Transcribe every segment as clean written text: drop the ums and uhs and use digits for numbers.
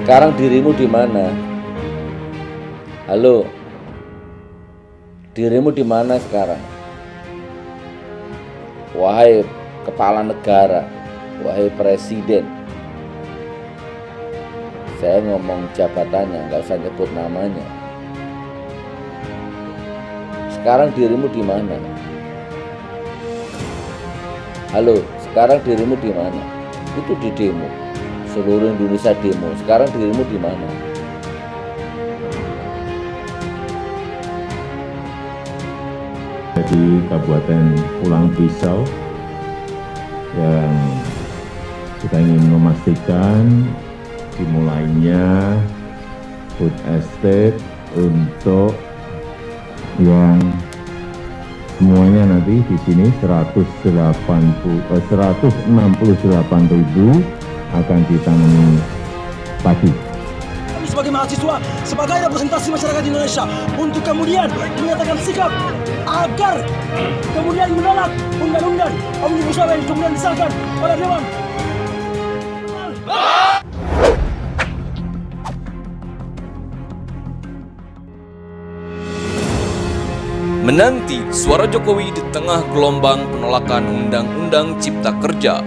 Sekarang dirimu di mana? Halo, dirimu di mana sekarang? Wahai kepala negara, wahai presiden. Saya ngomong jabatannya, nggak usah nyebut namanya. Sekarang dirimu di mana? Halo, sekarang dirimu di mana? Itu di demo. Seluruh Indonesia demo. Sekarang dirimu di mana? Di Kabupaten Pulang Pisau yang kita ingin memastikan dimulainya food estate untuk yang semuanya nanti di sini 168.000 akan ditanami padi. Kami sebagai mahasiswa, sebagai representasi masyarakat Indonesia, untuk kemudian menyatakan sikap agar kemudian menolak undang-undang Omnibus Law yang kemudian disahkan oleh Dewan. Menanti suara Jokowi di tengah gelombang penolakan Undang-Undang Cipta Kerja.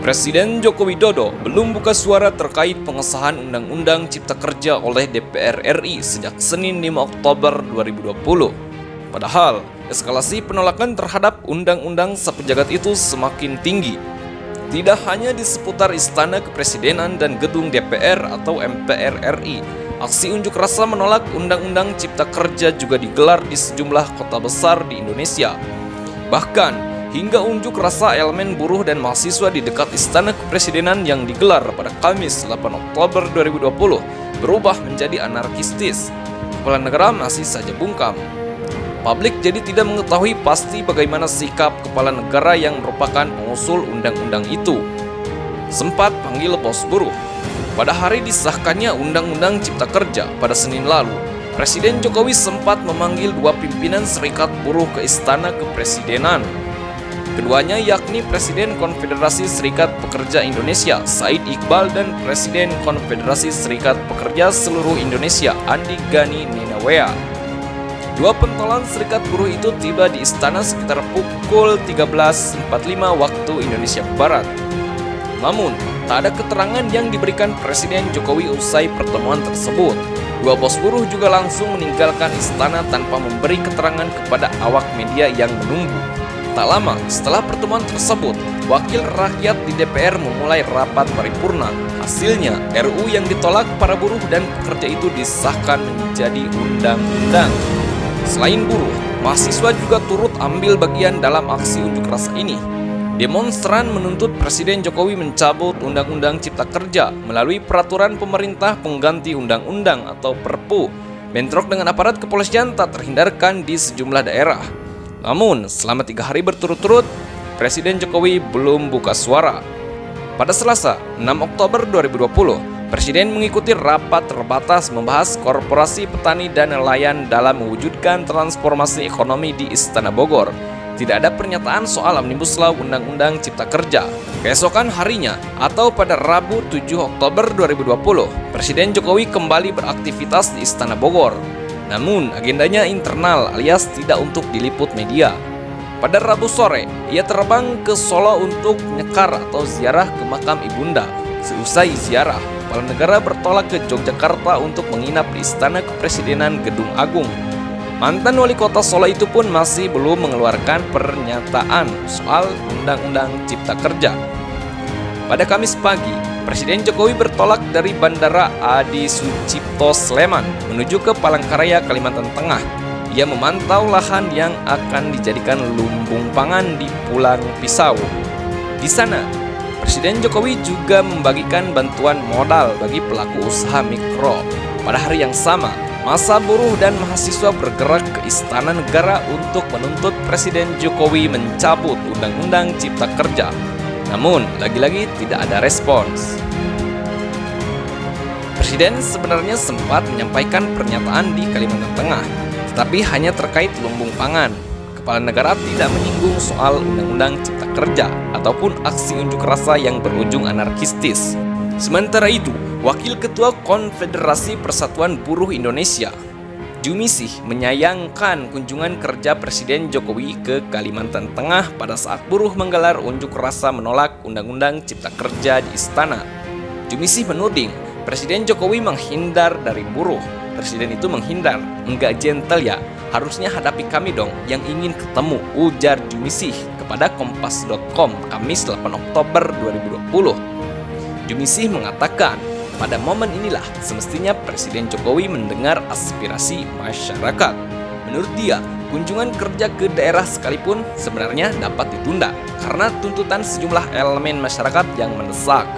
Presiden Joko Widodo belum buka suara terkait pengesahan Undang-Undang Cipta Kerja oleh DPR RI sejak Senin 5 Oktober 2020. Padahal, eskalasi penolakan terhadap undang-undang sepejagat itu semakin tinggi. Tidak hanya di seputar Istana Kepresidenan dan Gedung DPR atau MPR RI, aksi unjuk rasa menolak Undang-Undang Cipta Kerja juga digelar di sejumlah kota besar di Indonesia. Bahkan, hingga unjuk rasa elemen buruh dan mahasiswa di dekat Istana Kepresidenan yang digelar pada Kamis 8 Oktober 2020 berubah menjadi anarkistis. Kepala negara masih saja bungkam. Publik jadi tidak mengetahui pasti bagaimana sikap kepala negara yang merupakan pengusul undang-undang itu. Sempat panggil bos buruh. Pada hari disahkannya Undang-Undang Cipta Kerja pada Senin lalu, Presiden Jokowi sempat memanggil dua pimpinan serikat buruh ke Istana Kepresidenan. Keduanya yakni Presiden Konfederasi Serikat Pekerja Indonesia Said Iqbal dan Presiden Konfederasi Serikat Pekerja Seluruh Indonesia Andi Gani Ninawea. Dua pentolan serikat buruh itu tiba di istana sekitar pukul 13.45 waktu Indonesia Barat. Namun, tak ada keterangan yang diberikan Presiden Jokowi usai pertemuan tersebut. Dua bos buruh juga langsung meninggalkan istana tanpa memberi keterangan kepada awak media yang menunggu. Tak lama setelah pertemuan tersebut, wakil rakyat di DPR memulai rapat paripurna. Hasilnya, RUU yang ditolak para buruh dan pekerja itu disahkan menjadi undang-undang. Selain buruh, mahasiswa juga turut ambil bagian dalam aksi unjuk rasa ini. Demonstran menuntut Presiden Jokowi mencabut Undang-Undang Cipta Kerja melalui peraturan pemerintah pengganti undang-undang atau Perpu. Bentrok dengan aparat kepolisian tak terhindarkan di sejumlah daerah. Namun, selama 3 hari berturut-turut, Presiden Jokowi belum buka suara. Pada Selasa, 6 Oktober 2020, Presiden mengikuti rapat terbatas membahas korporasi petani dan nelayan dalam mewujudkan transformasi ekonomi di Istana Bogor. Tidak ada pernyataan soal Omnibus Law Undang-Undang Cipta Kerja. Keesokan harinya, atau pada Rabu 7 Oktober 2020, Presiden Jokowi kembali beraktivitas di Istana Bogor. Namun, agendanya internal alias tidak untuk diliput media. Pada Rabu sore, ia terbang ke Solo untuk nyekar atau ziarah ke makam ibunda. Seusai ziarah, kepala negara bertolak ke Yogyakarta untuk menginap di Istana Kepresidenan Gedung Agung. Mantan wali kota Solo itu pun masih belum mengeluarkan pernyataan soal Undang-Undang Cipta Kerja. Pada Kamis pagi, Presiden Jokowi bertolak dari Bandara Adi Sucipto Sleman menuju ke Palangkaraya, Kalimantan Tengah. Ia memantau lahan yang akan dijadikan lumbung pangan di Pulang Pisau. Di sana, Presiden Jokowi juga membagikan bantuan modal bagi pelaku usaha mikro. Pada hari yang sama, massa buruh dan mahasiswa bergerak ke Istana Negara untuk menuntut Presiden Jokowi mencabut Undang-Undang Cipta Kerja. Namun, lagi-lagi tidak ada respons. Presiden sebenarnya sempat menyampaikan pernyataan di Kalimantan Tengah, tetapi hanya terkait lumbung pangan. Kepala negara tidak menyinggung soal Undang-Undang Cipta Kerja ataupun aksi unjuk rasa yang berujung anarkistis. Sementara itu, Wakil Ketua Konfederasi Persatuan Buruh Indonesia, Jumisih, menyayangkan kunjungan kerja Presiden Jokowi ke Kalimantan Tengah pada saat buruh menggelar unjuk rasa menolak Undang-Undang Cipta Kerja di Istana. Jumisih menuding Presiden Jokowi menghindar dari buruh. Presiden itu menghindar, enggak gentle ya, harusnya hadapi kami dong yang ingin ketemu, ujar Jumisih kepada Kompas.com Kamis 8 Oktober 2020. Jumisih mengatakan, pada momen inilah semestinya Presiden Jokowi mendengar aspirasi masyarakat. Menurut dia, kunjungan kerja ke daerah sekalipun sebenarnya dapat ditunda karena tuntutan sejumlah elemen masyarakat yang mendesak.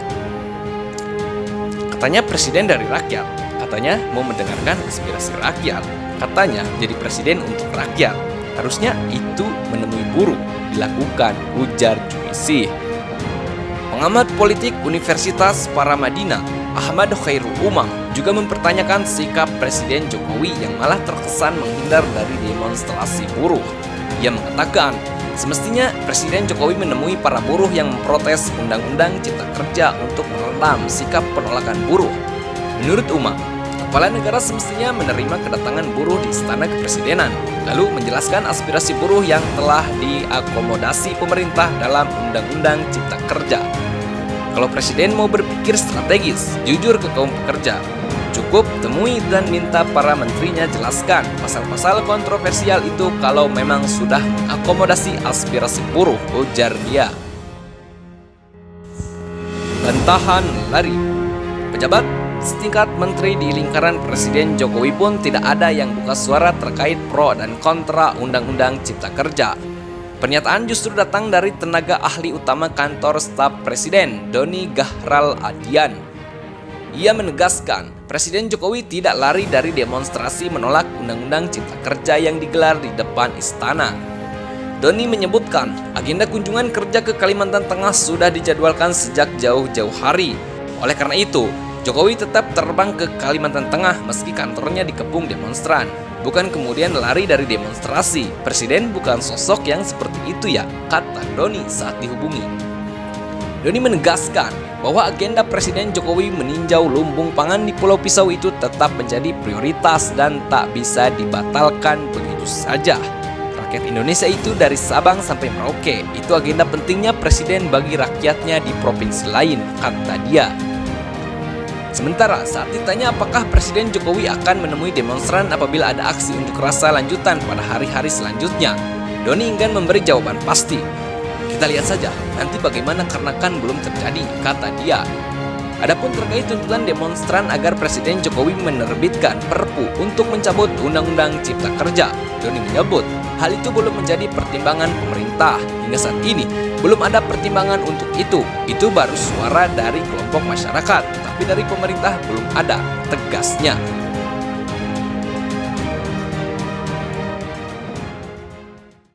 Katanya presiden dari rakyat, katanya mau mendengarkan aspirasi rakyat, katanya jadi presiden untuk rakyat. Harusnya itu menemui buruh dilakukan, ujar Jumisih. Pengamat politik Universitas Paramadina, Ahmad Khairul Umam, juga mempertanyakan sikap Presiden Jokowi yang malah terkesan menghindar dari demonstrasi buruh. Ia mengatakan, semestinya Presiden Jokowi menemui para buruh yang memprotes Undang-Undang Cipta Kerja untuk meredam sikap penolakan buruh. Menurut Umam, kepala negara semestinya menerima kedatangan buruh di Istana Kepresidenan, lalu menjelaskan aspirasi buruh yang telah diakomodasi pemerintah dalam Undang-Undang Cipta Kerja. Kalau presiden mau berpikir strategis, jujur ke kaum pekerja, cukup temui dan minta para menterinya jelaskan pasal-pasal kontroversial itu kalau memang sudah mengakomodasi aspirasi buruh, ujar dia. Bantahan lari. Pejabat setingkat menteri di lingkaran Presiden Jokowi pun tidak ada yang buka suara terkait pro dan kontra Undang-Undang Cipta Kerja. Pernyataan justru datang dari tenaga ahli utama kantor staf Presiden, Doni Gahral Adian. Ia menegaskan, Presiden Jokowi tidak lari dari demonstrasi menolak Undang-Undang Cipta Kerja yang digelar di depan istana. Doni menyebutkan, agenda kunjungan kerja ke Kalimantan Tengah sudah dijadwalkan sejak jauh-jauh hari. Oleh karena itu, Jokowi tetap terbang ke Kalimantan Tengah meski kantornya dikepung demonstran. Bukan kemudian lari dari demonstrasi. Presiden bukan sosok yang seperti itu ya, kata Doni saat dihubungi. Doni menegaskan bahwa agenda Presiden Jokowi meninjau lumbung pangan di Pulau Pisau itu tetap menjadi prioritas dan tak bisa dibatalkan begitu saja. Rakyat Indonesia itu dari Sabang sampai Merauke, itu agenda pentingnya Presiden bagi rakyatnya di provinsi lain, kata dia. Sementara saat ditanya apakah Presiden Jokowi akan menemui demonstran apabila ada aksi unjuk rasa lanjutan pada hari-hari selanjutnya, Doni enggan memberi jawaban pasti. Kita lihat saja nanti bagaimana karena kan belum terjadi, kata dia. Adapun terkait tuntutan demonstran agar Presiden Jokowi menerbitkan Perpu untuk mencabut Undang-Undang Cipta Kerja, Doni menyebut hal itu belum menjadi pertimbangan pemerintah. Hingga saat ini belum ada pertimbangan untuk itu. Itu baru suara dari kelompok masyarakat, tapi dari pemerintah belum ada, tegasnya.